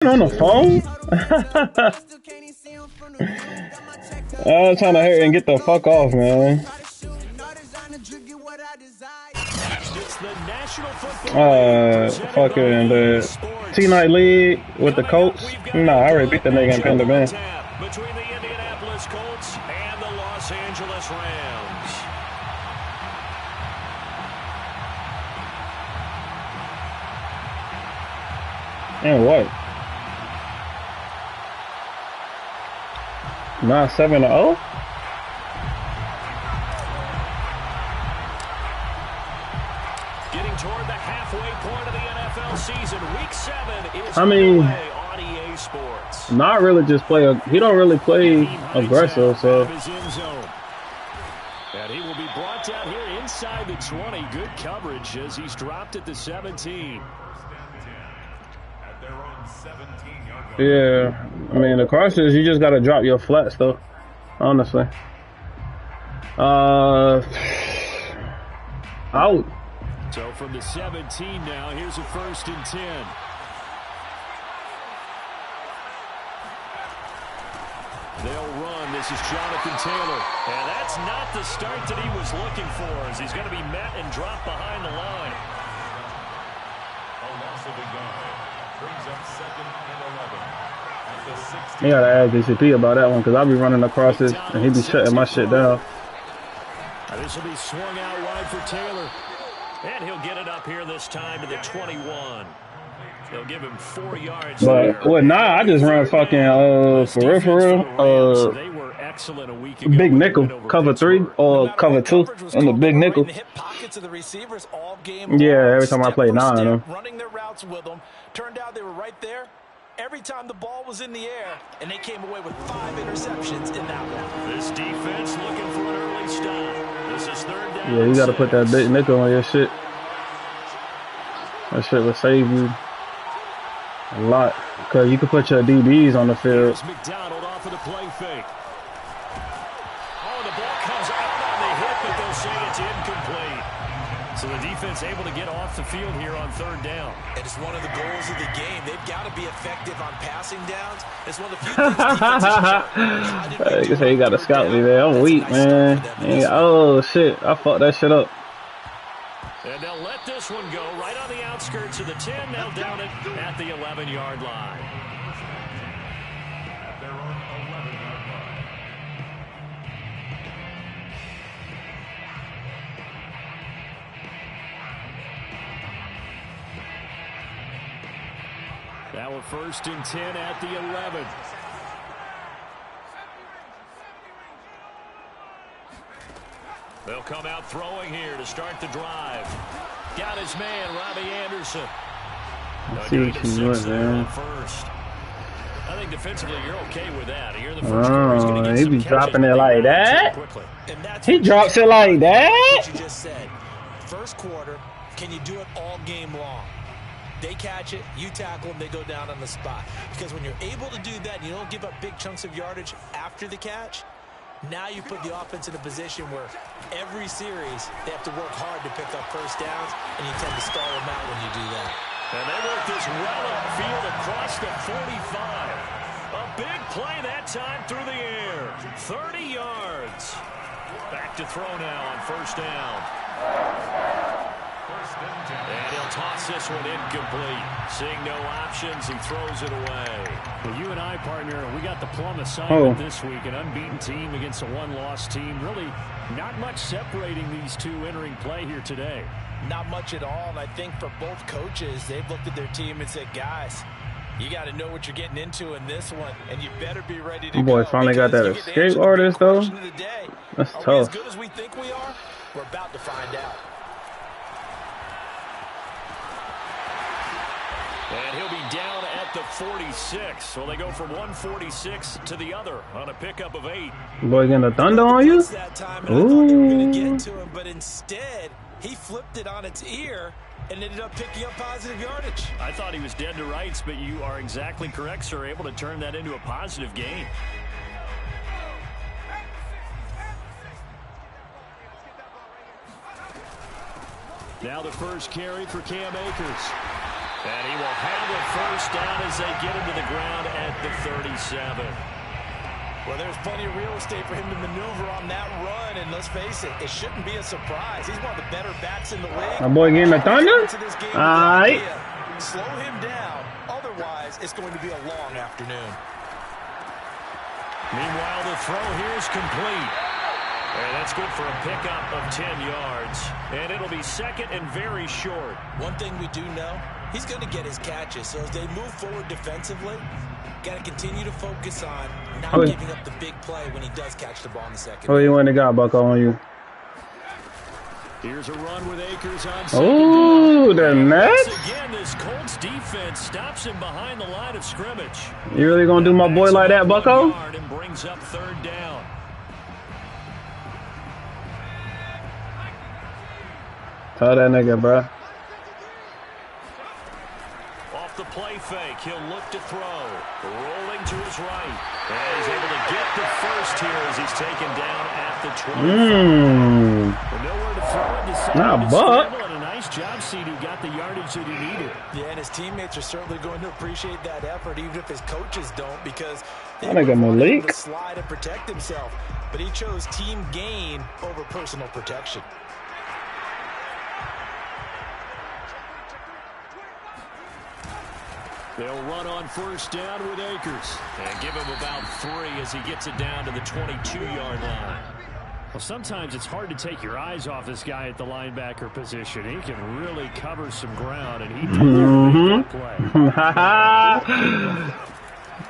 On the phone? I'm trying to hurry and get the fuck off, man. Fucking the T-Night League with the Colts. Nah, I already beat the nigga and pinned him in. Between the Indianapolis Colts and the Los Angeles Rams. And what? Not 7-0? Getting toward the halfway point of the NFL season. Week 7 is I mean, on EA Sports. not really just play. He don't really play aggressive, so. And he will be brought down here inside the 20. Good coverage as he's dropped at the 17. Yeah, I mean, the crosses, you just got to drop your flats, though, honestly. Out. So from the 17 now, here's a 1st and 10. They'll run. This is Jonathan Taylor. And that's not the start that he was looking for, as he's going to be met and dropped behind the line. A loss of a guy brings up 2nd and 11. You gotta ask DCP about that one, because I'll be running across this and he be shutting my shit down. This will be swung out wide for Taylor. And he'll get it up here this time to the 21. They'll give him 4 yards. But well, nah, I just ran fucking for real. They were excellent a week ago. Big nickel, cover 3 or cover 2 in the big nickel. Yeah, every time I play 9. Running their routes with them. Turned out they were right there every time the ball was in the air, and they came away with 5 interceptions in that one. This defense looking for an early stop. This is 3rd down. Yeah, you got to put that big nickel on your shit. That shit will save you a lot, because you can put your DBs on the field. McDonald off of the play fake. Oh, the ball comes out on the hit, but they'll say it's incomplete. So the defense able to get off the field here on 3rd down. It is one of the goals of the game. They've got to be effective on passing downs. It's one of the few things defenses You say you got to scout me there. I'm weak, man. Oh, shit. I fucked that shit up. And they'll let this one go right on the outskirts of the 10. They'll down it at the 11-yard line. At their own 11-yard line. Now a 1st and 10 at the 11. They'll come out throwing here to start the drive. Got his man, Robbie Anderson. Let's see what she doing, man. First. I think defensively you're okay with that. You're the first quarter, he be dropping it like that. He drops it like that. You just said, first quarter, can you do it all game long? They catch it, you tackle them, they go down on the spot. Because when you're able to do that, and you don't give up big chunks of yardage after the catch, now you put the offense in a position where every series they have to work hard to pick up 1st downs, and you tend to stall them out when you do that. And they work this well upfield across the 45. A big play that time through the air. 30 yards. Back to throw now on 1st down. And he'll toss this one incomplete. Seeing no options, he throws it away. Well, you and I, partner, we got the plum assignment this week. An unbeaten team against a one-loss team. Really not much separating these two entering play here today. Not much at all, and I think for both coaches, they've looked at their team and said, guys, you got to know what you're getting into in this one, and you better be ready to go. Boy, finally got that escape artist, though. That's tough. Are we as good as we think we are? We're about to find out. And he'll be down at the 46. So they go from 146 to the other on a pickup of 8. Boy, getting a thunder on you? That time, and I thought they were going to get to him, but instead, he flipped it on its ear and ended up picking up positive yardage. I thought he was dead to rights, but you are exactly correct, sir. Able to turn that into a positive gain. Now the first carry for Cam Akers. And he will have the first down as they get him to the ground at the 37. Well, there's plenty of real estate for him to maneuver on that run, and let's face it, it shouldn't be a surprise. He's one of the better backs in the league. My boy getting the thunder? Alright. Slow him down, otherwise it's going to be a long afternoon. Meanwhile, the throw here is complete. And that's good for a pickup of 10 yards. And it'll be second and very short. One thing we do know, he's going to get his catches. So as they move forward defensively, got to continue to focus on not giving up the big play when he does catch the ball in the second. Oh, you want the guy, Bucko, on you. Here's a run with Akers on. Oh, the net. Again, this Colts defense stops him behind the line of scrimmage. You really going to do my boy like that, Bucko? And brings up third down. Tell that nigga, bro. Off the play fake, he'll look to throw. Rolling to his right. And he's able to get the first here as he's taken down at the 25. Nowhere to throw it. Not Buck. And a nice job, Cedu got the yardage that he needed. Yeah, and his teammates are certainly going to appreciate that effort, even if his coaches don't, because they want him to slide and protect himself. But he chose team gain over personal protection. They'll run on first down with Akers. And give him about 3 as he gets it down to the 22-yard line. Well, sometimes it's hard to take your eyes off this guy at the linebacker position. He can really cover some ground, and he did that play.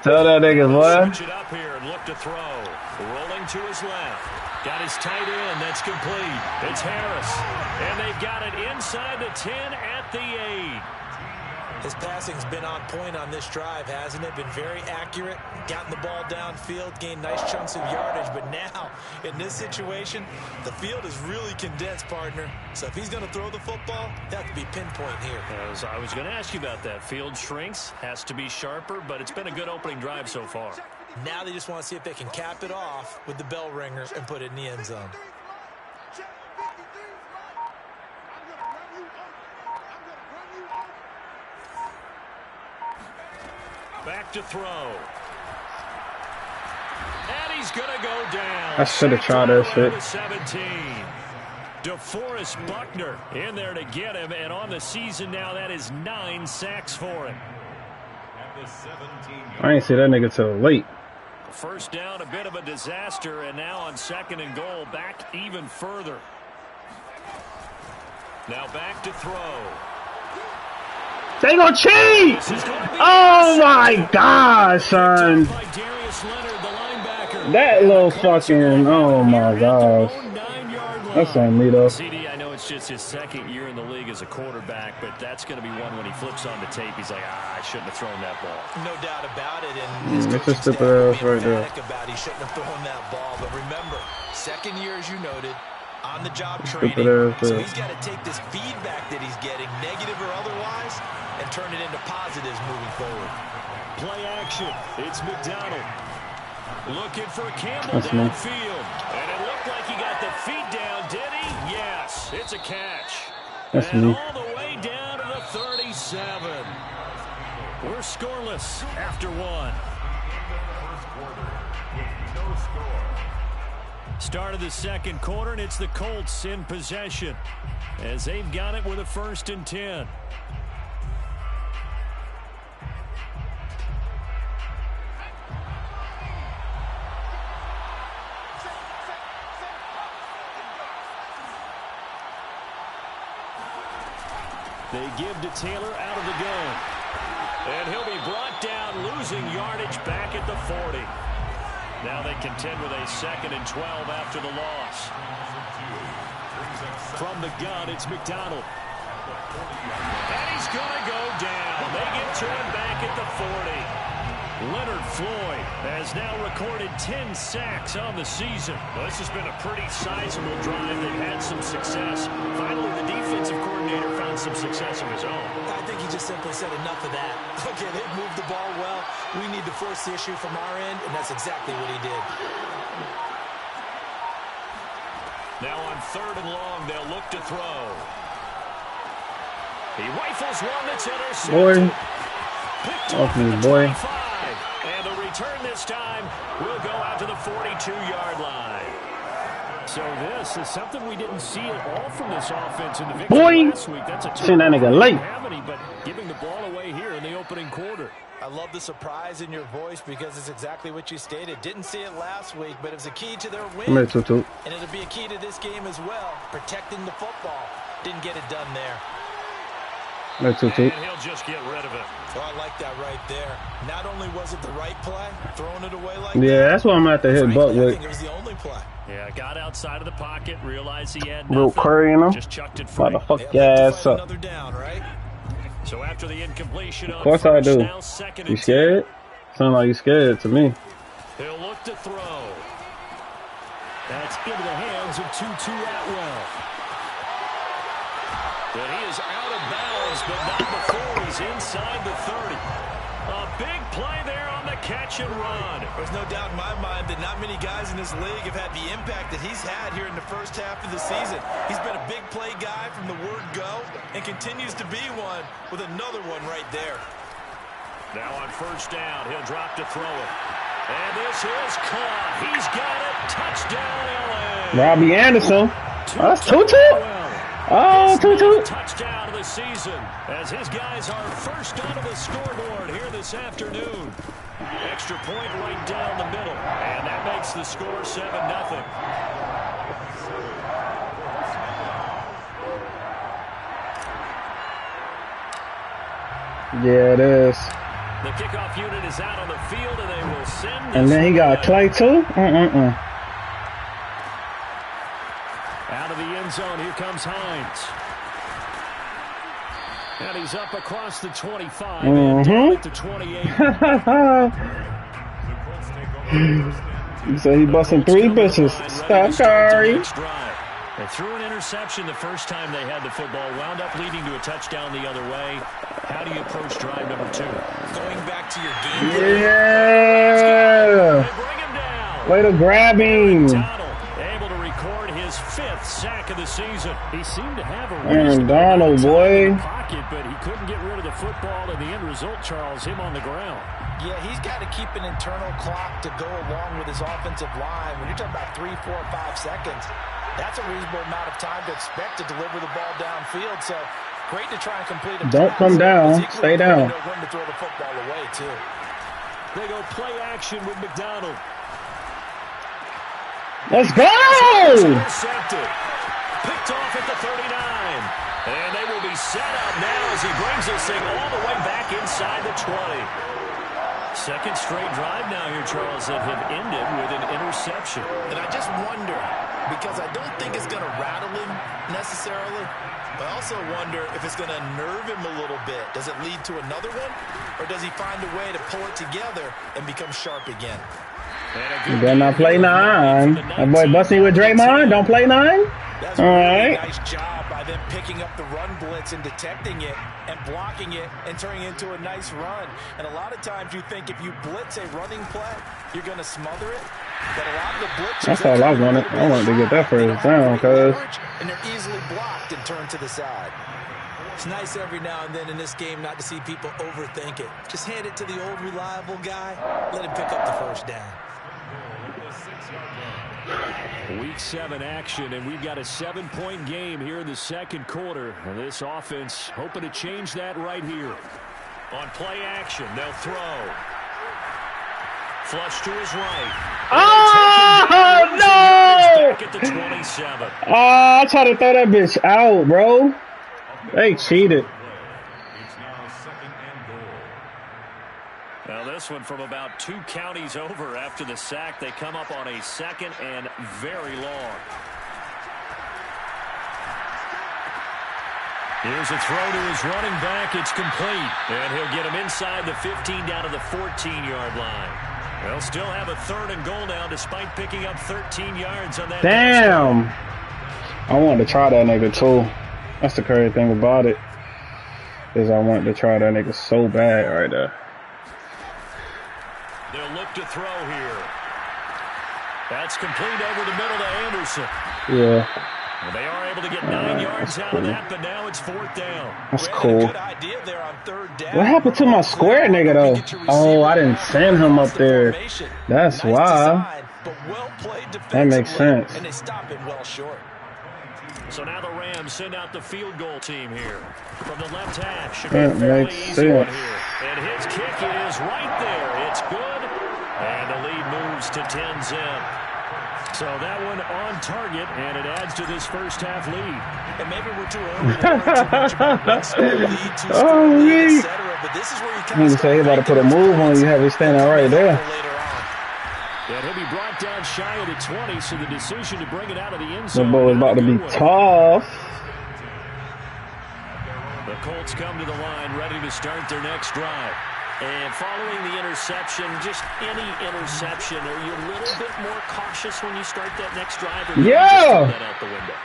Tell that nigga, boy. Switch it up here and look to throw. Rolling to his left. Got his tight end. That's complete. It's Harris. And they've got it inside the 10 at the 8. His passing's been on point on this drive, hasn't it? Been very accurate, gotten the ball downfield, gained nice chunks of yardage. But now, in this situation, the field is really condensed, partner. So if he's going to throw the football, that has to be pinpoint here. As I was going to ask you about that. Field shrinks, has to be sharper, but it's been a good opening drive so far. Now they just want to see if they can cap it off with the bell ringer and put it in the end zone. Back to throw. And he's going to go down. I should have tried that shit. 17. DeForest Buckner in there to get him. And on the season now, that is 9 sacks for him. I ain't see that nigga till late. First down, a bit of a disaster. And now on second and goal, back even further. Now back to throw. They gonna cheat! Oh my God, son! That little fucking, oh my gosh. That's on me though. CD, I know it's just his second year in the league as a quarterback, but that's going to be one when he flips on the tape. He's like, I shouldn't have thrown that ball. No doubt about it. And his that's a stupid ass right there. He shouldn't have thrown that ball. But remember, second year, as you noted, on the job training. So he's got to take this feedback that he's getting, negative or otherwise, and turn it into positives moving forward. Play action. It's McDonald. Looking for Campbell downfield. And it looked like he got the feet down, did he? Yes, it's a catch. That's and me. all the way down to the 37. We're scoreless after one. Start of the second quarter, and it's the Colts in possession as they've got it with a 1st and 10. They give to Taylor out of the gun. And he'll be brought down, losing yardage back at the 40. Now they contend with a 2nd and 12 after the loss. From the gun, it's McDonald. And he's going to go down. They get to him back at the 40. Leonard Floyd has now recorded 10 sacks on the season. Well, this has been a pretty sizable drive. They've had some success. Finally, the defensive coordinator found some success of his own. I think he just simply said enough of that. Okay, they've moved the ball well. We need to force the issue from our end, and that's exactly what he did. Now on 3rd and long, they'll look to throw. He rifles one that's intercepted. Boy. Picked Off off me, at the boy. 25. And the return this time will go out to the 42-yard line. So this is something we didn't see at all from this offense in the victory last week. That's a seen that nigga late. but giving the ball away here in the opening quarter. I love the surprise in your voice because it's exactly what you stated. Didn't see it last week, but it was a key to their win. And it'll be a key to this game as well, protecting the football. Didn't get it done there. And he'll just get rid of it. Oh, I like that right there. Not only was it the right play, throwing it away like yeah, that. That's what I'm at to hit Buck with. I think it was the only play. Yeah, got outside of the pocket, realized he had Real curry, you know? Just chucked it free. About to fuck your ass up. Another down, right? So after the incompletion, of course I do. You scared? Sound like you scared to me. He'll look to throw. That's into the hands of Tutu Atwell. But he is out of bounds, but not before he's inside the 30. A big play there on the catch and run. There's no doubt in my mind that not many guys in this league have had the impact that he's had here in the first half of the season. He's been a big play guy from the word go and continues to be one with another one right there. Now on first down, he'll drop to throw it. And this is caught. He's got it. Touchdown, LA. Robbie Anderson. Oh, that's Tutu. Oh, Tutu. Touchdown of the season as his guys are first onto the scoreboard here this afternoon. Extra point right down the middle. And that makes the score 7-0. Yeah, it is. The kickoff unit is out on the field, and they will send. And then he got Clay too. Out of the end zone, here comes Hines. And he's up across the 25 and down at the 28. You say he busting 3 bitches. Stop, Curry. They threw an interception the first time they had the football, wound up leading to a touchdown the other way. How do you approach drive number 2? Going back to your game. Yeah. They bring him down. Way to grab him. Able to record his 5th sack of the season. He seemed to have a Aaron Donald, boy. Pocket, but he couldn't get rid of the football, and the end result, Charles, him on the ground. Yeah, he's got to keep an internal clock to go along with his offensive line. When you're talking about 3, 4, 5 seconds, that's a reasonable amount of time to expect to deliver the ball downfield. So great to try and complete a Don't come down. Stay down. When to throw the football away, too. They go play action with McDonald. Let's go! Intercepted. Picked off at the 39. And they will be set up now as he brings this thing all the way back inside the 20. Second straight drive now here, Charles, that have ended with an interception. And I just wonder, because I don't think it's going to rattle him necessarily, but I also wonder if it's going to nerve him a little bit. Does it lead to another one? Or does he find a way to pull it together and become sharp again? You better not play 9. That boy busting with Draymond. Don't play 9. That's all right. Nice job by them picking up the run blitz and detecting it and blocking it and turning it into a nice run. And a lot of times you think if you blitz a running play, you're going to smother it. But a lot of the blitzers... That's all I wanted. I wanted to get that first down, cuz... And they're easily blocked and turned to the side. It's nice every now and then in this game not to see people overthink it. Just hand it to the old reliable guy. Let him pick up the first down. Week 7 action, and we've got a 7-point game here in the second quarter. And this offense hoping to change that right here. On play action, they'll throw. Flush to his right. Oh, no! Back at the 27. Oh, I tried to throw that bitch out, bro. They cheated. Now this one from about 2 counties over after the sack. They come up on a 2nd and very long. Here's a throw to his running back. It's complete. And he'll get him inside the 15 down to the 14-yard line. They'll still have a 3rd and goal now despite picking up 13 yards on that. Damn. I wanted to try that nigga too. That's the crazy thing about it. Is I wanted to try that nigga so bad right there. They'll look to throw here. That's complete over the middle to Anderson. Yeah. Well, they are able to get 9 yards out of that, but now it's 4th down. That's cool. Good idea there on 3rd down. What happened to my square nigga, though? Oh, I didn't send him up there. That's why. That makes sense. And they stop it well short. So now the Rams send out the field goal team here. From the left hash. That makes sense. And his kick is right there. It's good. And the lead moves to 10-zip. So that one on target, and it adds to this first half lead. And maybe we're too early to worry too much about one score lead, two score lead, etc. But this is where you kind of say he about to put a move on you, have you standing right there. And he'll be brought down shy of the 20, so the decision to bring it out of the end zone. The ball is about to be tough. The Colts come to the line, ready to start their next drive. And following the interception, just any interception, are you a little bit more cautious when you start that next drive? Or yeah! That out the window?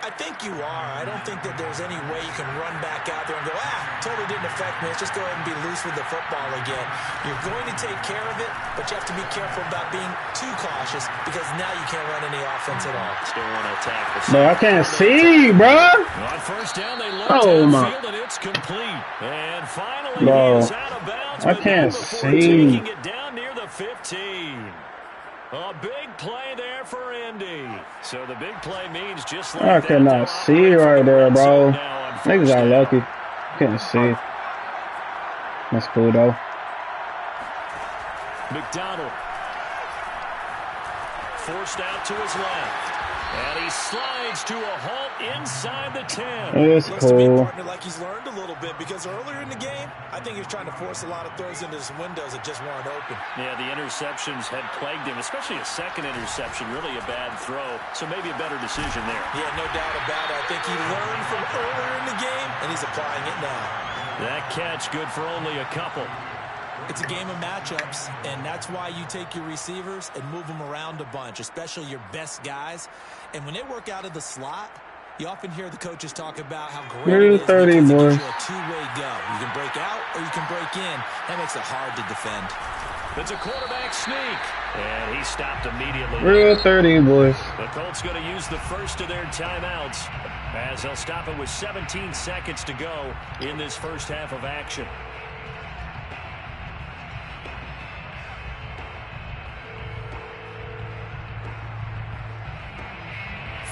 I think you are. I don't think that there's any way you can run back out there and go, totally didn't affect me. Let's just go ahead and be loose with the football again. You're going to take care of it, but you have to be careful about being too cautious because now you can't run any offense at all. Still want to attack the no, I can't see, bro. On first down, they look downfield, and it's complete. And finally, he is out of bounds. I can't see. Taking it down near the 15. A big play there for Indy. So the big play means just like I cannot see right there, bro. Niggas got lucky. Couldn't see. That's cool, though. McDonald. Forced out to his left. And he slides to a halt inside the 10. It's Looks to be a cool. partner like he's learned a little bit because earlier in the game, I think he was trying to force a lot of throws into some windows that just weren't open. Yeah, the interceptions had plagued him, especially a second interception, really a bad throw. So maybe a better decision there. Yeah, no doubt about it. I think he learned from earlier in the game, and he's applying it now. That catch good for only a couple. It's a game of matchups, and that's why you take your receivers and move them around a bunch, especially your best guys. And when they work out of the slot, you often hear the coaches talk about how great it is because it gives you a two-way go. You can break out or you can break in. That makes it hard to defend. It's a quarterback sneak, and he stopped immediately. Real 30, boys. The Colts going to use the first of their timeouts as they'll stop it with 17 seconds to go in this first half of action.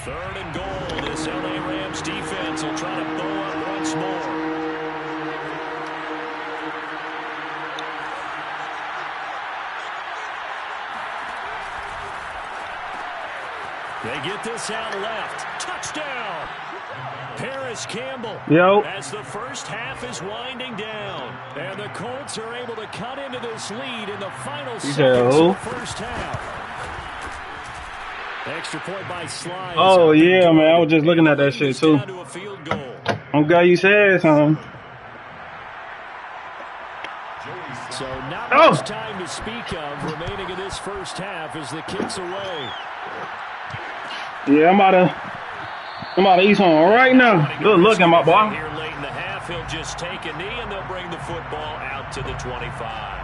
Third and goal. This LA Rams defense will try to bow up once more. They get this out left. Touchdown. Paris Campbell. Yo. As the first half is winding down. And the Colts are able to cut into this lead in the final seconds of the first half. Extra point by Slide. Oh, yeah, man. I was just looking at that shit, too. I'm glad you said something. So not much time to speak of remaining in this first half as the kick's away. Yeah, I'm about to eat something right now. Good looking, my boy. Here late in the half, he'll just take a knee and they'll bring the football out to the 25.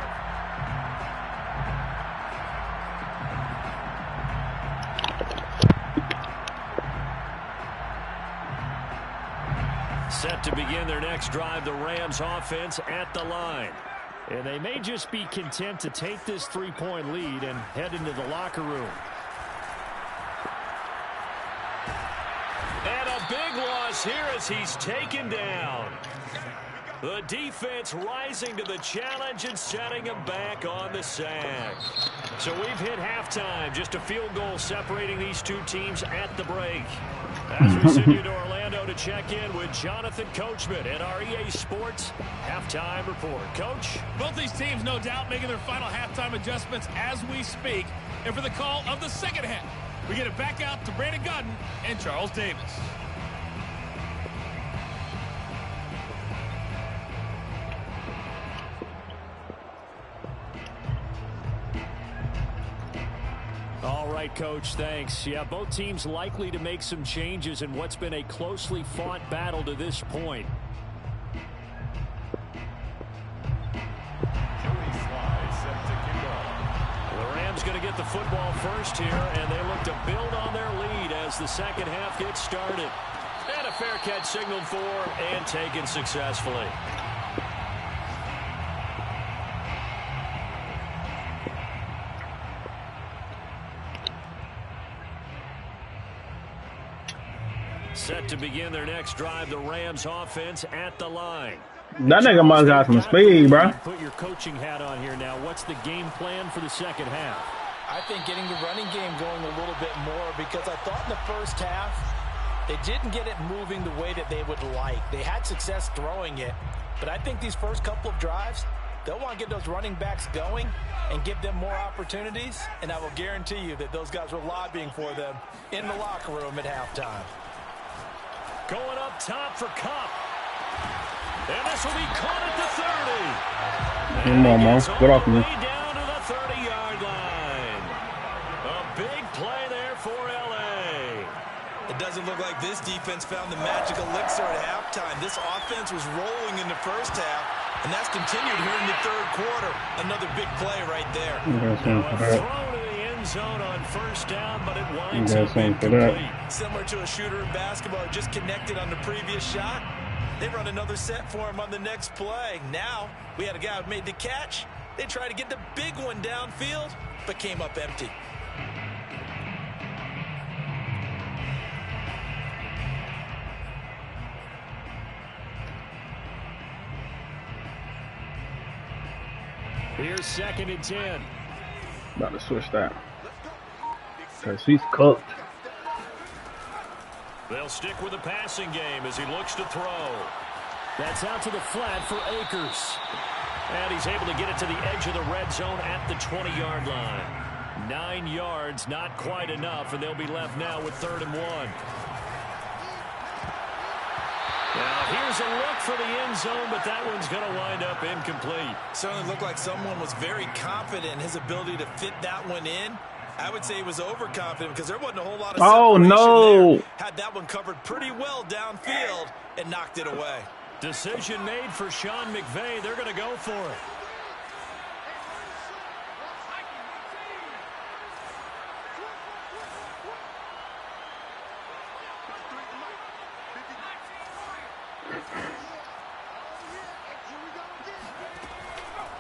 Set to begin their next drive, the Rams offense at the line. And they may just be content to take this 3-point lead and head into the locker room. And a big loss here as he's taken down. The defense rising to the challenge and setting him back on the sack. So we've hit halftime. Just a field goal separating these two teams at the break. As we send you to Orlando to check in with Jonathan Coachman at our EA Sports Halftime Report. Coach? Both these teams, no doubt, making their final halftime adjustments as we speak. And for the call of the second half, we get it back out to Brandon Gudden and Charles Davis. All right, Coach, thanks. Yeah, both teams likely to make some changes in what's been a closely fought battle to this point. The Rams going to get the football first here, and they look to build on their lead as the second half gets started. And a fair catch signaled for and taken successfully. Set to begin their next drive, the Rams offense at the line. That nigga must got some speed, bro. Put your coaching hat on here now. What's the game plan for the second half? I think getting the running game going a little bit more, because I thought in the first half they didn't get it moving the way that they would like. They had success throwing it, but I think these first couple of drives, they'll want to get those running backs going and give them more opportunities, and I will guarantee you that those guys were lobbying for them in the locker room at halftime. Going up top for Cup. And this will be caught at the 30. Come on, man. Get off me. Down to the 30-yard line. A big play there for L.A. It doesn't look like this defense found the magic elixir at halftime. This offense was rolling in the first half, and that's continued here in the third quarter. Another big play right there. Throw to the end zone on first down, but it winds up incomplete. Similar to a shooter in basketball, just connected on the previous shot. They run another set for him on the next play. Now, we had a guy who made the catch. They tried to get the big one downfield, but came up empty. Here's 2nd and 10. About to switch that. Because he's cooked. They'll stick with the passing game as he looks to throw. That's out to the flat for Akers. And he's able to get it to the edge of the red zone at the 20-yard line. 9 yards, not quite enough, and they'll be left now with 3rd and 1. Now here's a look for the end zone, but that one's going to wind up incomplete. Certainly looked like someone was very confident in his ability to fit that one in. I would say he was overconfident because there wasn't a whole lot of separation there. Had that one covered pretty well downfield and knocked it away. Decision made for Sean McVay. They're going to go for it.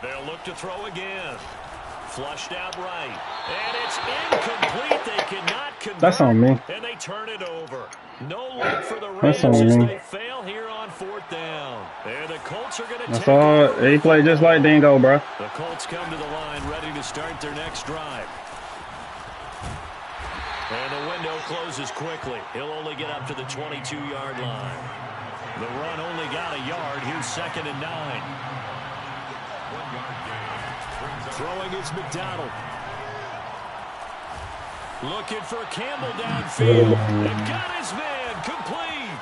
They'll look to throw again. Flushed out right. And it's incomplete. They cannot convert. That's on me. And they turn it over. No luck for the That's Rams on as me. they fail here on 4th down. And the Colts are going to That's all. He played just like Dingo, bro. The Colts come to the line ready to start their next drive. And the window closes quickly. He'll only get up to the 22-yard line. The run only got a yard. Here's 2nd and 9. Throwing is McDonald. Looking for Campbell downfield. And got his man complete.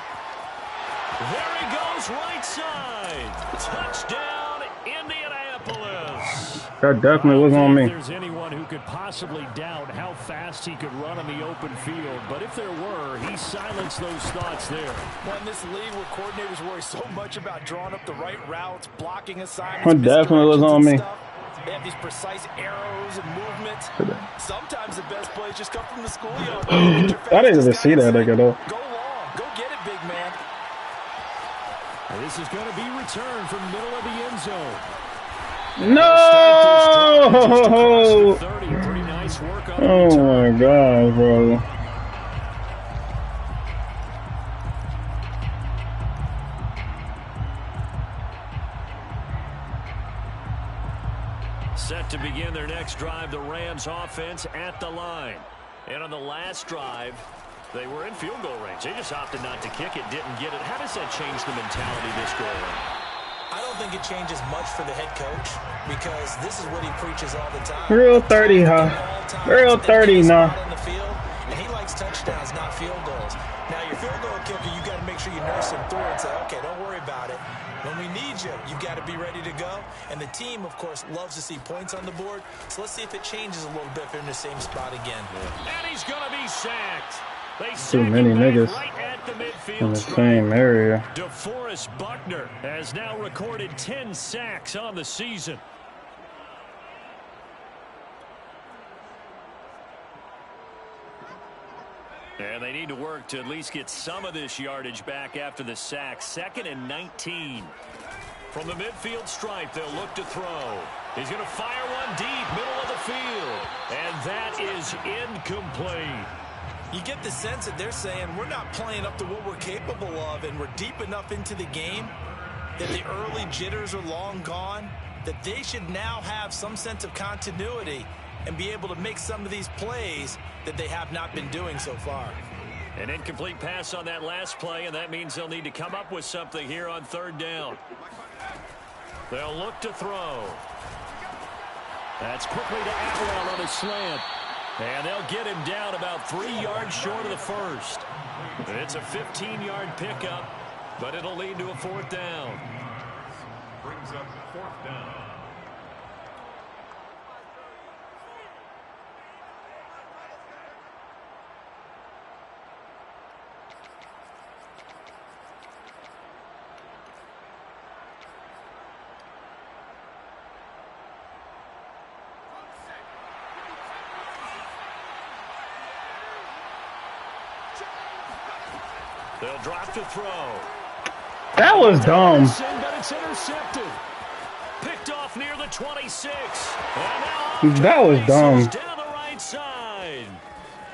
There he goes right side. Touchdown, Indianapolis. That definitely was on me. There's anyone who could possibly doubt how fast he could run on the open field, but if there were, he silenced those thoughts there. Well, in this league where coordinators worry so much about drawing up the right routes, blocking assignments, That definitely was on me. They have these precise arrows and movements. Sometimes the best plays just come from the schoolyard. I didn't even see that nigga though. Go long. Go get it, big man. This is going to be returned from middle of the end zone. No! 30. Pretty nice work on Oh my God, bro. Set to begin their next drive, the Rams offense at the line. And on the last drive, they were in field goal range. They just opted not to kick it, didn't get it. How does that change the mentality this go around? I don't think it changes much for the head coach because this is what he preaches all the time. Real 30, huh? Real 30, nah. And he likes touchdowns, not field goals. Now, your field goal kicker, you got to make sure you nurse him through and say, okay, don't worry about it. When we need you, you've got to be ready to go. And the team, of course, loves to see points on the board. So let's see if it changes a little bit if they're in the same spot again. And he's going to be sacked. Too many niggas in the same area. DeForest Buckner has now recorded 10 sacks on the season. And they need to work to at least get some of this yardage back after the sack. 2nd and 19. From the midfield stripe, they'll look to throw. He's going to fire one deep, middle of the field. And that is incomplete. You get the sense that they're saying we're not playing up to what we're capable of, and we're deep enough into the game that the early jitters are long gone, that they should now have some sense of continuity and be able to make some of these plays that they have not been doing so far. An incomplete pass on that last play, and that means they'll need to come up with something here on 3rd down. They'll look to throw. That's quickly to Atwell on a slant. And they'll get him down about 3 yards short of the first. It's a 15-yard pickup, but it'll lead to a 4th down. Brings up 4th down. They'll drop to throw. That was dumb. But it's intercepted. Picked off near the 26. That was dumb. Down the right side.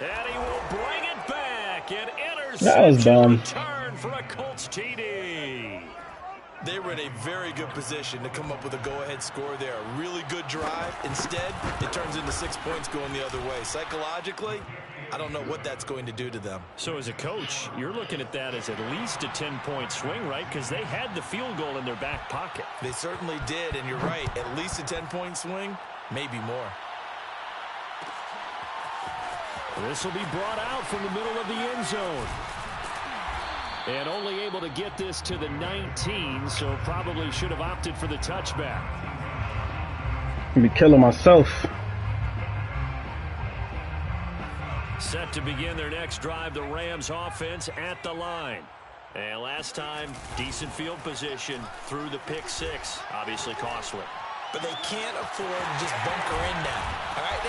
And he will bring it back. And that was dumb. Return for a Colts TD. They were in a very good position to come up with a go-ahead score there. A really good drive. Instead, it turns into 6 points going the other way. Psychologically, I don't know what that's going to do to them. So as a coach, you're looking at that as at least a 10-point swing, right? Because they had the field goal in their back pocket. They certainly did, and you're right. At least a 10-point swing, maybe more. This will be brought out from the middle of the end zone. And only able to get this to the 19, so probably should have opted for the touchback. I'm be killing myself. Set to begin their next drive, the Rams offense at the line. And last time, decent field position through the pick 6. Obviously costly. But they can't afford to just bunker in now. All right,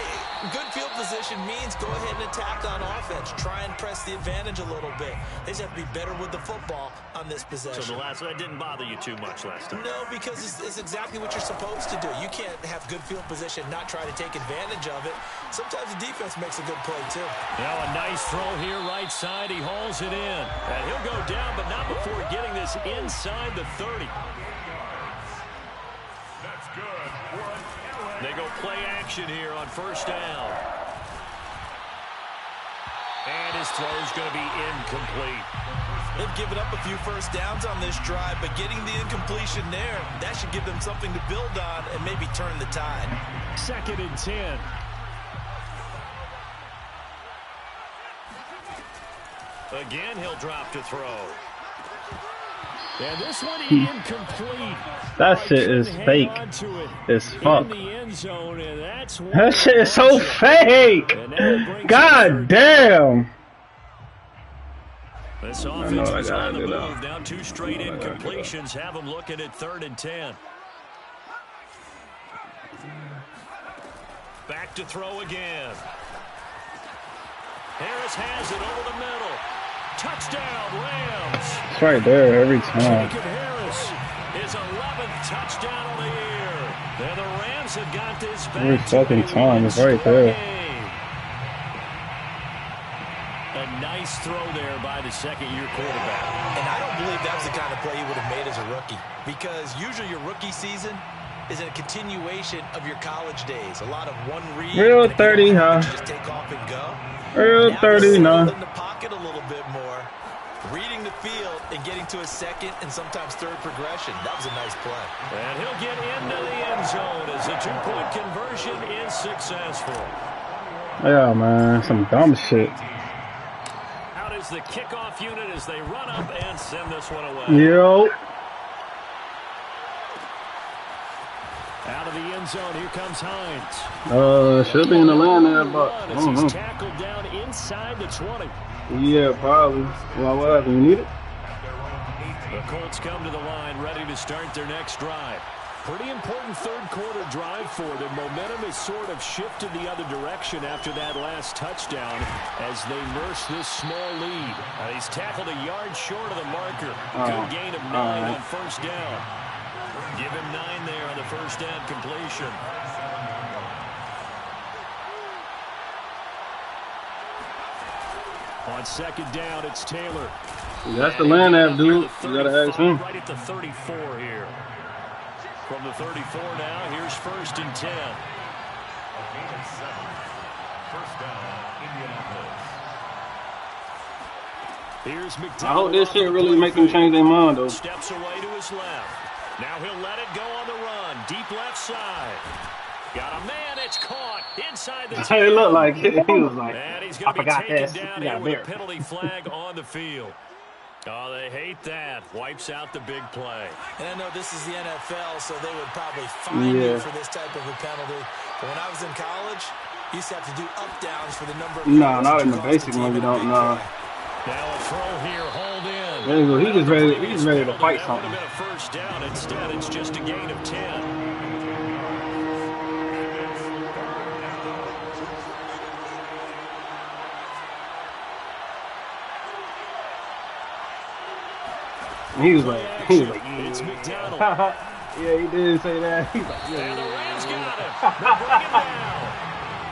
good field position means go ahead and attack on offense. Try and press the advantage a little bit. They just have to be better with the football on this possession. So that didn't bother you too much last time? No, because it's exactly what you're supposed to do. You can't have good field position, not try to take advantage of it. Sometimes the defense makes a good play, too. Now a nice throw here right side. He hauls it in. And he'll go down, but not before getting this inside the 30. They go play action here on 1st down. And his throw's going to be incomplete. They've given up a few first downs on this drive, but getting the incompletion there, that should give them something to build on and maybe turn the tide. 2nd and 10. Again, he'll drop to throw. And this one incomplete. That shit is fake. It's fuck. That shit is so fake. God damn. This offense is on the move. Now 2 straight incompletions have them looking at 3rd and 10. Back to throw again. Harris has it over the middle. Touchdown, Rams. It's right there every time. Jacob Harris, his 11th touchdown of the year. And the Rams have got this back. Every fucking time, it's right there. A nice throw there by the 2nd-year quarterback. And I don't believe that was the kind of play he would have made as a rookie. Because usually your rookie season is a continuation of your college days. A lot of one read. Real 30, huh? Just take off and go. Real 30, no. In the pocket a little bit more. Reading the field and getting to a 2nd and sometimes 3rd progression. That was a nice play. And he'll get into the end zone as the 2-point conversion is successful. Yeah, man. Some dumb shit. Out is the kickoff unit as they run up and send this one away. Yo. Out of the end zone, here comes Hines. Should be in the line there, but I don't know. He's tackled down inside the 20. Yeah, probably. Well, what happened? You need it? The Colts come to the line, ready to start their next drive. Pretty important third quarter drive for them. Momentum has sort of shifted the other direction after that last touchdown as they nurse this small lead. He's tackled a yard short of the marker. Good gain of 9 on first down. Give him 9 there on the first down completion. On second down, it's Taylor. That's the land app, dude. You gotta ask him. Right at the 34 here. From the 34 now, here's 1st and 10. A gain of 7. First down, Indianapolis. Here's McDonald. I hope this shit really make them change their mind, though. Steps away to his left. Now he'll let it go on the run. Deep left side. Got a man. It's caught inside the 10. It looked like it. He was like, and he's I going to be forgot taken this. down here with a penalty flag on the field. Oh, they hate that. Wipes out the big play. And I know this is the NFL, so they would probably fine you for this type of a penalty. But when I was in college, you used to have to do up-downs for the number of... No, not in the basic one. You don't know. Now a throw here, hold in. There you go. He's just ready to fight something. That would have been a first down. Instead, it's just a gain of 10. He was like, it's McDonald. Yeah, he did say that. He's like, And the Rams got him.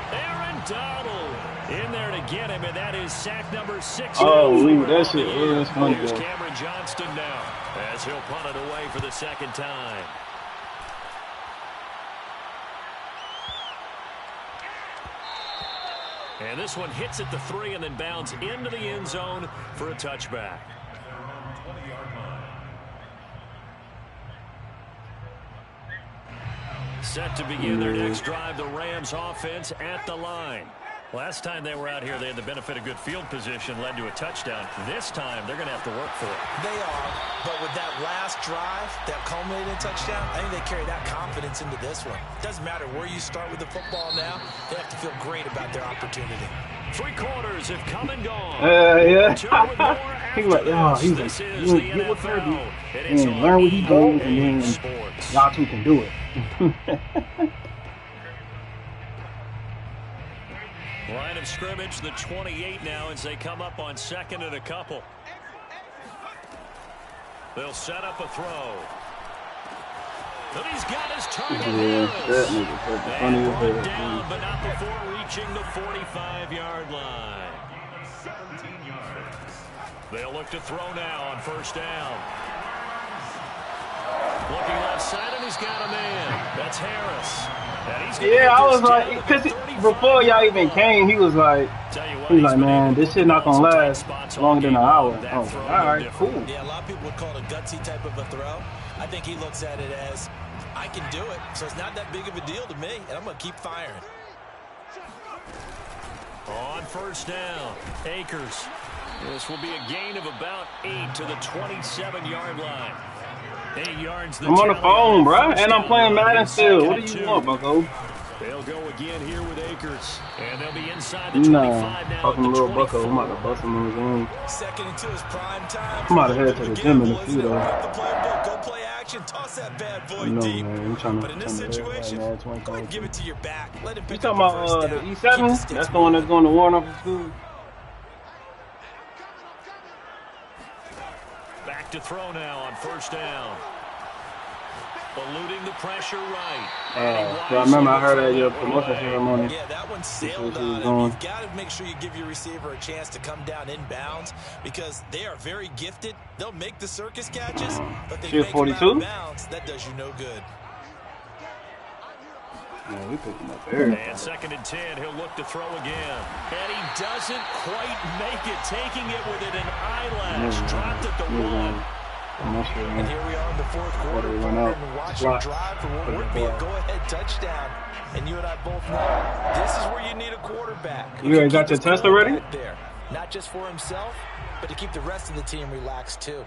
They bring him down. Aaron Donald in there to get him, and that is sack number 6. Oh, that shit was funny. Here's Cameron Johnston now as he'll punt it away for the second time. And this one hits at the 3 and then bounds into the end zone for a touchback. Set to begin their next drive, the Rams offense at the line. Last time they were out here, they had the benefit of good field position, led to a touchdown. This time, they're going to have to work for it. They are, but with that last drive, that culminating touchdown, I think they carry that confidence into this one. Doesn't matter where you start with the football now, they have to feel great about their opportunity. 3 quarters have come and gone. Yeah. He was like, you get what they're doing. And learn what he's doing, and then y'all two can do it. Line of scrimmage, the 28 now as they come up on 2nd and a couple. They'll set up a throw. But he's got his target. And brought down, but not before reaching the 45-yard line. 17 yards. They'll look to throw now on first down. Looking left side, and he's got a man. That's Harris. Yeah, I was like, because before y'all even came, he was like, man, this shit not gonna last longer than an hour. I was like, all right, cool. Yeah, a lot of people would call it a gutsy type of a throw. I think he looks at it as, I can do it, so it's not that big of a deal to me, and I'm gonna keep firing. On first down, Akers. This will be a gain of about 8 to the 27-yard line. 8 yards. I'm on the phone, bro, and I'm playing Madden still. What do you want, bucko? They'll go again here with Akers, and they'll be inside the 25 now. Fucking little bucko. I'm about to bust him in the game. 2nd and 2 is prime time. I'm about to head to the gym in a few, though. Go play action, toss that bad boy deep. Man, I'm trying to, but in this situation, go ahead and give it to your back. Let him you pick talking up about the E7? That's the one that's going to Warren for school. Back to throw now on first down. Eluding the pressure right. So I remember I heard at your promotion ceremony. Yeah, that one sailed on him. You've got to make sure you give your receiver a chance to come down inbounds because they are very gifted. They'll make the circus catches, but they make them out of bounds. That does you no good. Yeah, we picked him up there. And 2nd and 10, he'll look to throw again. And he doesn't quite make it, taking it with an eyelash. Dropped at the 1. And here we are in the 4th quarter. And watch him drive for what would be a go-ahead touchdown. And you and I both know this is where you need a quarterback. You guys got your test already? There. Not just for himself, but to keep the rest of the team relaxed too.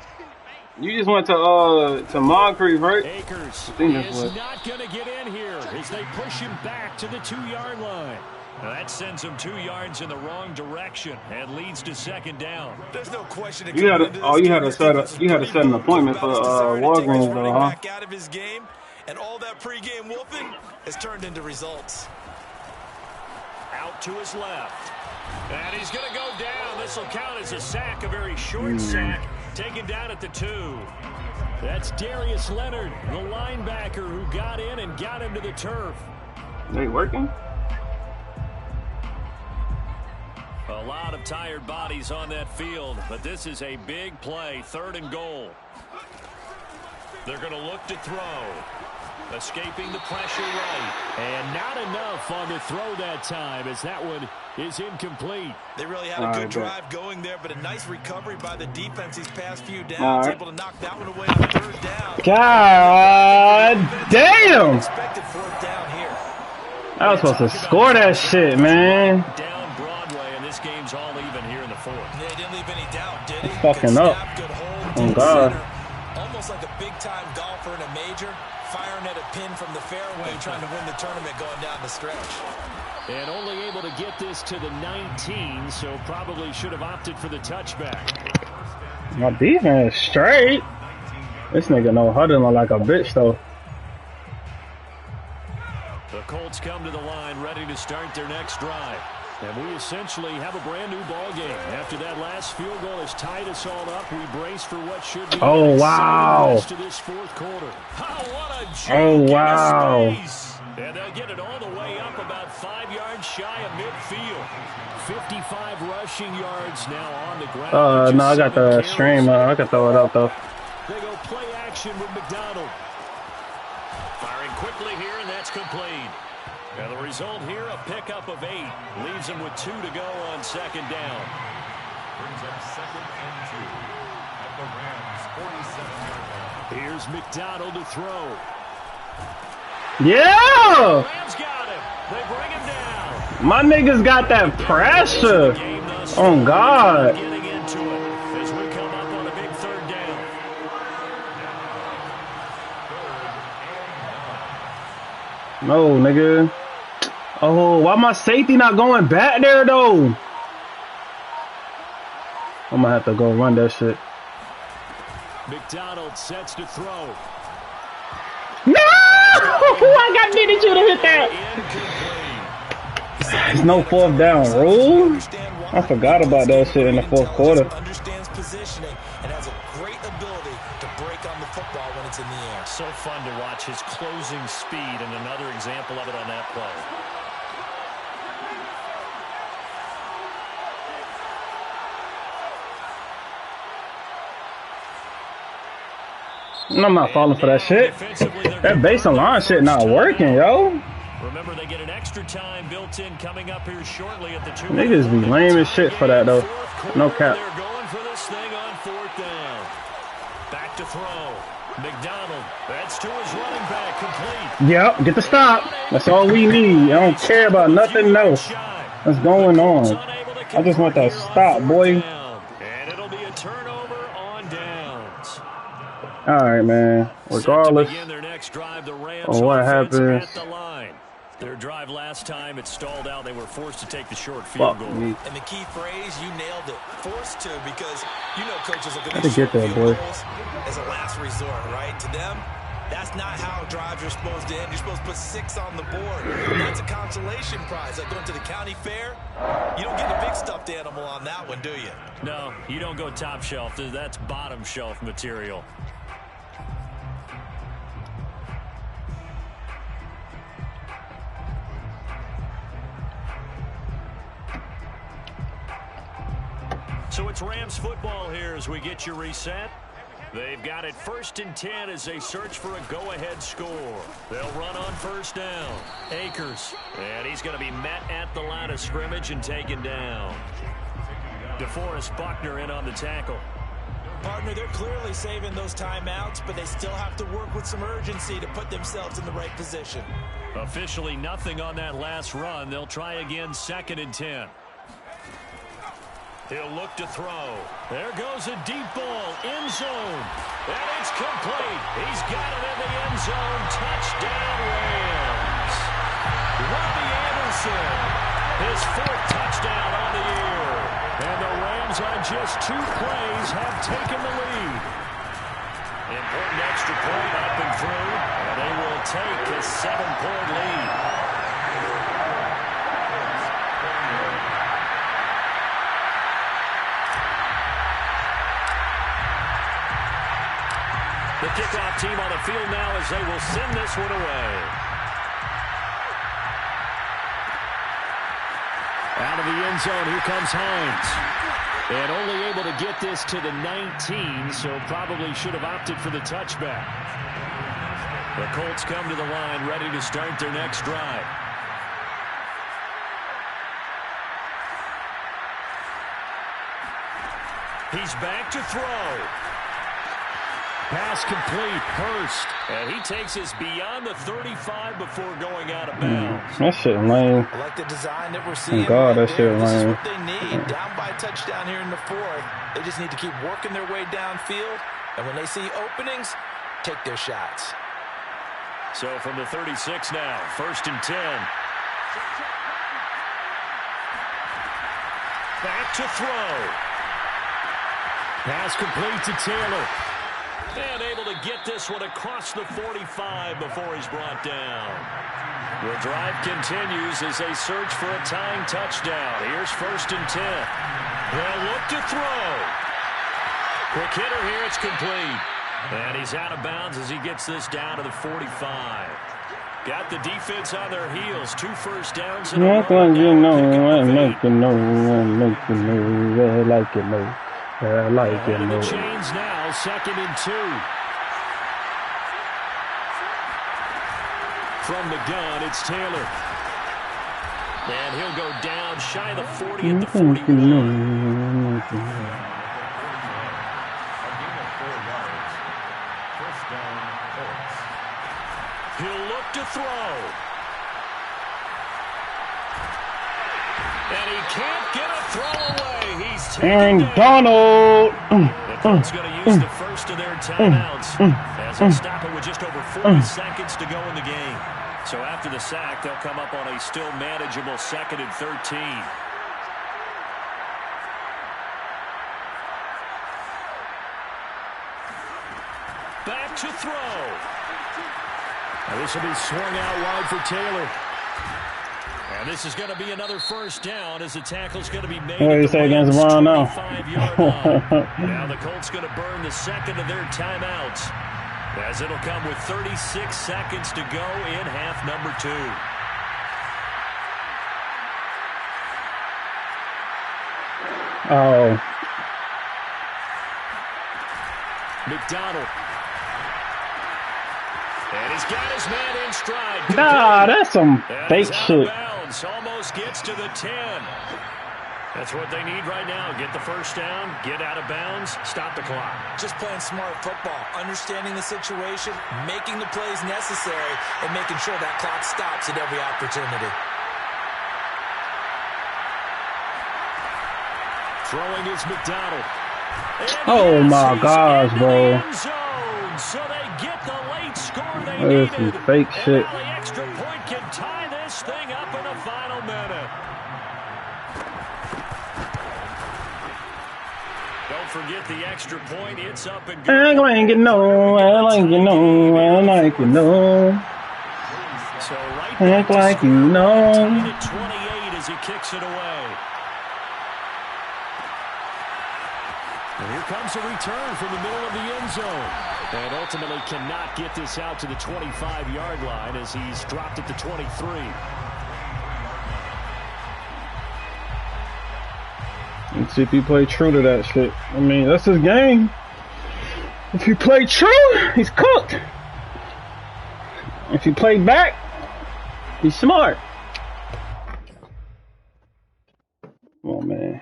You just went to Moncrief, right? Akers is not going to get in here as they push him back to the 2-yard line. Now that sends him 2 yards in the wrong direction and leads to 2nd down. There's no question. You had to set an appointment for Walgreens, though, huh? Out of his game, And all that pregame wolfing has turned into results. Out to his left. And he's going to go down. This will count as a sack, a very short sack, taken down at the 2. That's Darius Leonard, the linebacker who got in and got him to the turf. They working? A lot of tired bodies on that field, but this is a big play, 3rd and goal. They're going to look to throw. Escaping the pressure right. And not enough on the throw that time as that one is incomplete. They really had a good drive going there, but a nice recovery by the defense these past few downs. Able to knock that one away on 3rd down. God damn! Expected 4th down here. I was supposed to score that shit, man. Down Broadway, and this game's all even here in the 4th. They didn't leave any doubt, did he? Fucking up. Good hold, Oh, God. center. Almost like a big-time golfer in a major, firing at a pin from the fairway, trying to win the tournament going down the stretch. And only able to get this to the 19, so probably should have opted for the touchback. My defense is straight. This nigga no huddling like a bitch, though. The Colts come to the line ready to start their next drive. And we essentially have a brand new ball game. After that last field goal has tied us all up, we brace for what should be Oh, wow. to this 4th quarter. Oh, wow. And they'll get it all the way up about 5 yards shy of midfield. 55 rushing yards now on the ground. No, I got the stream. I can throw it up, though. They go play action with McDonald. Firing quickly here, and that's complete. And the result here, a pickup of 8. Leaves him with 2 to go on 2nd down. Brings up 2nd and 2 at the Rams' 47-yard line. Here's McDonald to throw. Yeah! Rams got him. They bring him down. My niggas got that pressure. Oh, God. Getting into it as we come up on a big 3rd down. No, nigga. Oh, why my safety not going back there, though? I'm gonna have to go run that shit. McDonald sets to throw. No! I got needed you to hit that. There's no 4th down rule. I forgot about that shit in the 4th quarter. Understands positioning and has a great ability to break on the football when it's in the air. So fun to watch his closing speed, and another example of it on that play. I'm not falling for that shit. That base and line shit not working, yo. Remember, they get an extra time built in coming up here shortly at the 2. Niggas be lame as shit for that, though. No cap. They're going for this thing on 4th down. Back to throw. McDonald. That's to his running back. Complete. Yep, get the stop. That's all we need. I don't care about nothing else that's going on. I just want that stop, boy. And it'll be a turnover on downs. All right, man. Regardless of what happens. Their drive last time, it stalled out. They were forced to take the short field goal. And the key phrase, you nailed it. Forced to, because you know coaches look at I these get that, boy. as a last resort, right? To them, that's not how drives are supposed to end. You're supposed to put 6 on the board. That's a consolation prize. Like going to the county fair, you don't get a big stuffed animal on that one, do you? No, you don't go top shelf. That's bottom shelf material. So it's Rams football here as we get you reset. They've got it 1st and 10 as they search for a go-ahead score. They'll run on 1st down. Akers. And he's going to be met at the line of scrimmage and taken down. DeForest Buckner in on the tackle. Partner, they're clearly saving those timeouts, but they still have to work with some urgency to put themselves in the right position. Officially nothing on that last run. They'll try again 2nd and 10. He'll look to throw. There goes a deep ball, end zone. And it's complete. He's got it in the end zone. Touchdown, Rams. Robbie Anderson, his 4th touchdown on the year. And the Rams on just 2 plays have taken the lead. Important extra point up and through. And they will take a 7-point lead. The kickoff team on the field now as they will send this one away. Out of the end zone, here comes Hines. And only able to get this to the 19, so probably should have opted for the touchback. The Colts come to the line, ready to start their next drive. He's back to throw. Pass complete, Hurst. And he takes us beyond the 35 before going out of bounds. That shit lame. I like the design that we're seeing. God, that shit This is lame. what they need. Down by a touchdown here in the fourth. They just need to keep working their way downfield. And when they see openings, take their shots. So from the 36 now, 1st and 10. Back to throw. Pass complete to Taylor. And able to get this one across the 45 before he's brought down. The drive continues as they search for a tying touchdown. Here's 1st and 10. They'll look to throw. Quick hitter here, it's complete. And he's out of bounds as he gets this down to the 45. Got the defense on their heels. 2 first downs in a row. Act like you know, I like you know, I like you know, I like you know. I like it, the chains now, 2nd and 2. From the gun, it's Taylor. And he'll go down shy of the 40 at the 41. He'll look to throw. And he can't get a throw away. He's Aaron Donald. The Colts going to use the first of their timeouts as they stop it with just over 40 seconds to go in the game. So after the sack, they'll come up on a still manageable 2nd and 13. Back to throw. Now this will be swung out wide for Taylor. And this is going to be another first down as the tackle's going to be made. What do you say against Ron now? Now the Colts going to burn the 2nd of their timeouts as it'll come with 36 seconds to go in half number 2. Oh. McDonald. And he's got his man in stride. Nah, that's some fake shit. Almost gets to the 10. That's what they need right now. Get the first down, get out of bounds, stop the clock. Just playing smart football, understanding the situation, making the plays necessary, and making sure that clock stops at every opportunity. Throwing is McDonald. Oh my gosh, bro. So they get the late score they That is some needed. fake shit. And now the extra point can tie this thing up in the final minute. Don't forget the extra point. It's up and good. I like it, no. I like it, no. I like it, no. So right Act like you know. tied at 28 as he kicks it away. And here comes a return from the middle of the end zone. And ultimately cannot get this out to the 25-yard line as he's dropped at the 23. Let's see if he play true to that shit. I mean, that's his game. If he play true, he's cooked. If he play back, he's smart. Oh man,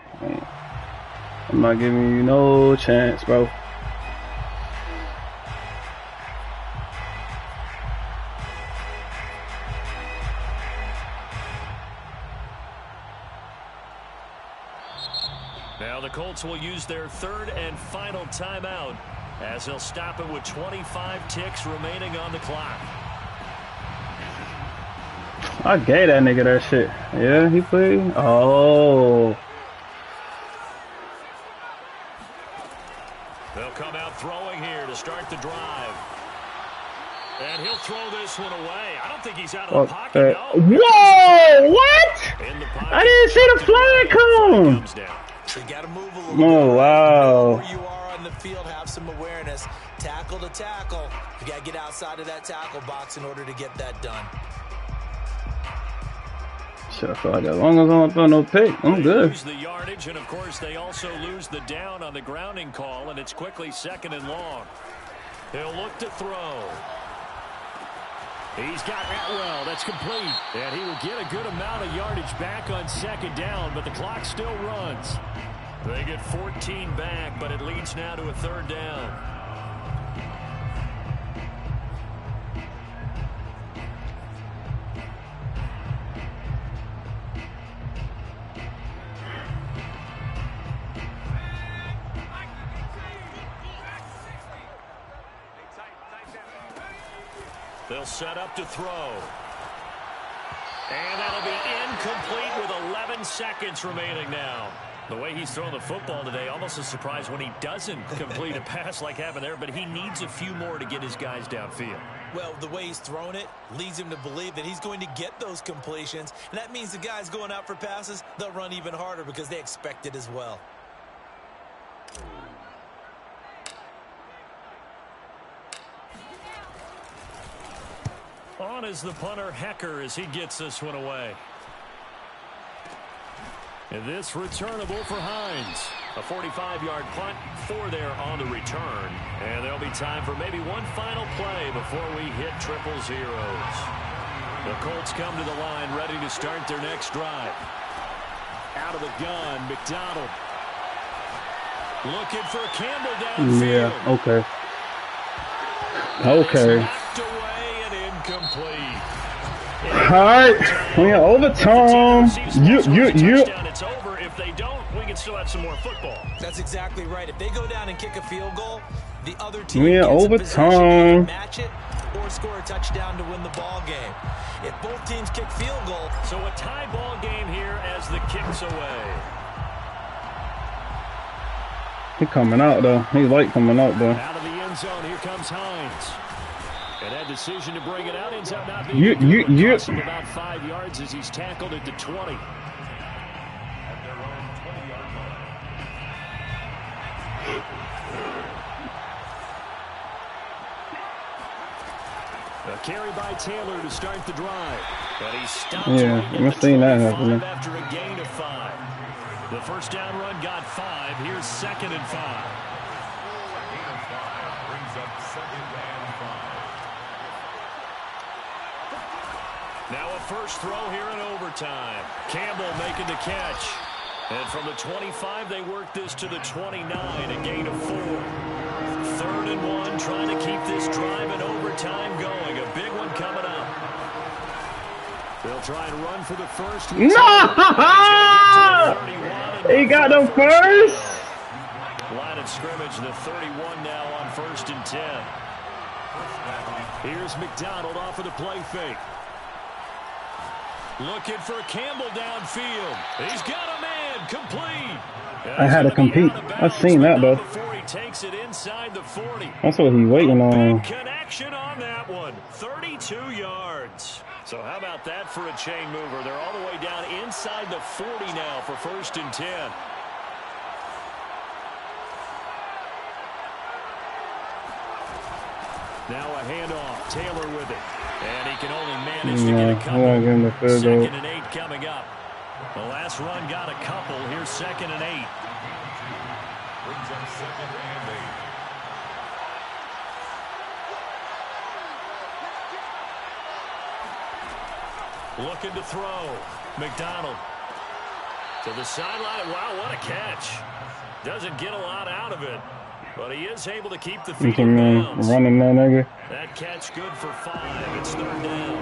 I'm not giving you no chance, bro. Now the Colts will use their 3rd and final timeout as they'll stop it with 25 ticks remaining on the clock. I gave that nigga that shit. Yeah, he played. Oh. They'll come out throwing here to start the drive. And he'll throw this one away. I don't think he's out of the pocket. No. Whoa! What? I didn't see the flag come. So you got to move a little bit. Oh, wow. Where you are on the field, have some awareness. Tackle to tackle. You got to get outside of that tackle box in order to get that done. Shit, I feel like as long as I don't throw no pick, I'm good. Lose the yardage, and of course they also lose the down on the grounding call, and it's quickly 2nd and long. He'll look to throw. He's got Atwell. That's complete. And he will get a good amount of yardage back on 2nd down, but the clock still runs. They get 14 back, but it leads now to a 3rd down. They'll set up to throw. And that'll be incomplete with 11 seconds remaining now. The way he's throwing the football today, almost a surprise when he doesn't complete a pass like happened there, but he needs a few more to get his guys downfield. Well, the way he's thrown it leads him to believe that he's going to get those completions, and that means the guys going out for passes, they'll run even harder because they expect it as well. On is the punter, Hecker, as he gets this one away. And this returnable for Hines. A 45-yard punt, 4 there on the return. And there'll be time for maybe one final play before we hit 000. The Colts come to the line, ready to start their next drive. Out of the gun, McDonald. Looking for Campbell downfield. Yeah, okay. Okay. Complete. All right, we got overtime. It's over. If they don't, we can still have some more football. That's exactly right. If they go down and kick a field goal, the other team we gets overtime. Match it or score a touchdown to win the ball game. If both teams kick field goal, so a tie ball game here as the kick's away. He's coming out though. He's like coming out though. Out of the end zone, here comes Hines. And that decision to bring it out ends up not being cost him about 5 yards as he's tackled at the 20. At their own 20-yard line. A carry by Taylor to start the drive. But he stops I've seen that happening. After a gain of 5. The first down run got 5. Here's 2nd and 5. A gain of 5 brings up 2nd and 5. Now a first throw here in overtime. Campbell making the catch. And from the 25, they work this to the 29, a gain of 4. 3rd and 1, trying to keep this drive in overtime going. A big one coming up. They'll try and run for the first. No! He got the first. Line of scrimmage, the 31 now on 1st and 10. Here's McDonald off of the play fake. Looking for Campbell downfield. He's got a man complete. I had to compete. I've seen that though. Before he takes it inside the 40. That's what he's waiting on. Big connection on that one. 32 yards. So how about that for a chain mover? They're all the way down inside the 40 now for 1st and 10. Now a handoff. Taylor with it. And he can only manage to get a couple. 2nd and 8 coming up. The last run got a couple. Here's 2nd and 8. Brings up 2nd and 8. Looking to throw. McDonald to the sideline. Wow, what a catch. Doesn't get a lot out of it. But he is able to keep the feet in bounds. Running that nigga. That catch good for 5. It's 3rd down.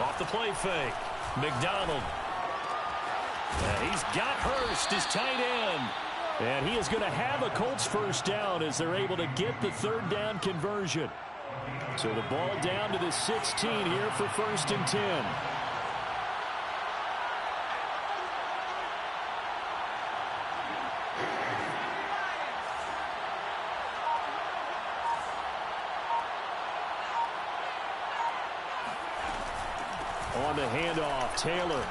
Off the play fake. McDonald. And he's got Hurst, his tight end. And he is going to have a Colts first down as they're able to get the 3rd down conversion. So the ball down to the 16 here for 1st and 10. On the handoff, Taylor.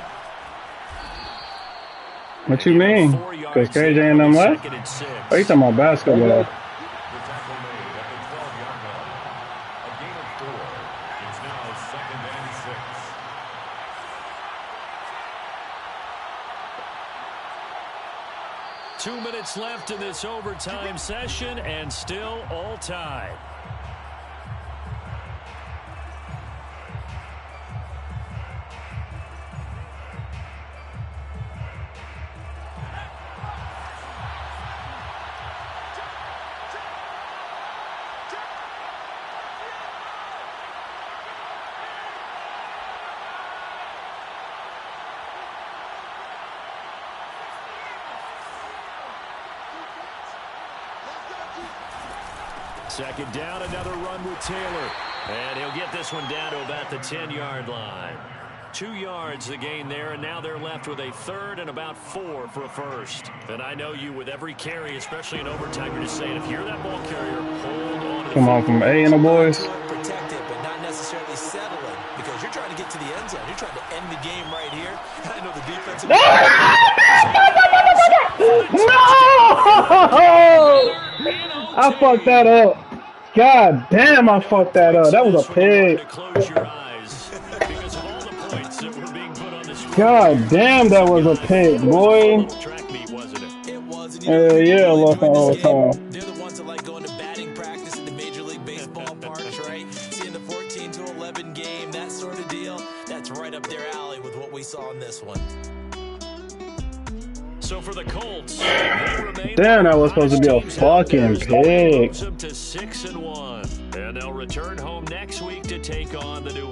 What you mean? Because KJ and them left? Oh, you talking about basketball? The tackle made at the 12-yard line. A gain of 4. It's now 2nd and 6. 2 minutes left in this overtime session, and still all tied. Second down, another run with Taylor. And he'll get this one down to about the 10-yard line. 2 yards the gain there, and now they're left with a 3rd and about 4 for a first. And I know you with every carry, especially in overtime, you're just saying, if you're that ball carrier, hold on to the Come on from A and the boys. Protect it, but not necessarily settle it, because you're trying to get to the end zone. You're trying to end the game right here. And I know the defensive. No! I fucked that up. God damn, I fucked that up. That was a pig. God damn, that was a pig, boy. Yeah, I lost all the time. They're the ones that like going to batting practice in the Major League Baseball parks, right? Seeing the 14-11 game, that sort of deal. That's right up their alley with what we saw in this one. So for the Colts, damn, that was supposed to be a fucking pig. To 6-1, and they'll return home next week to take on the New Orleans.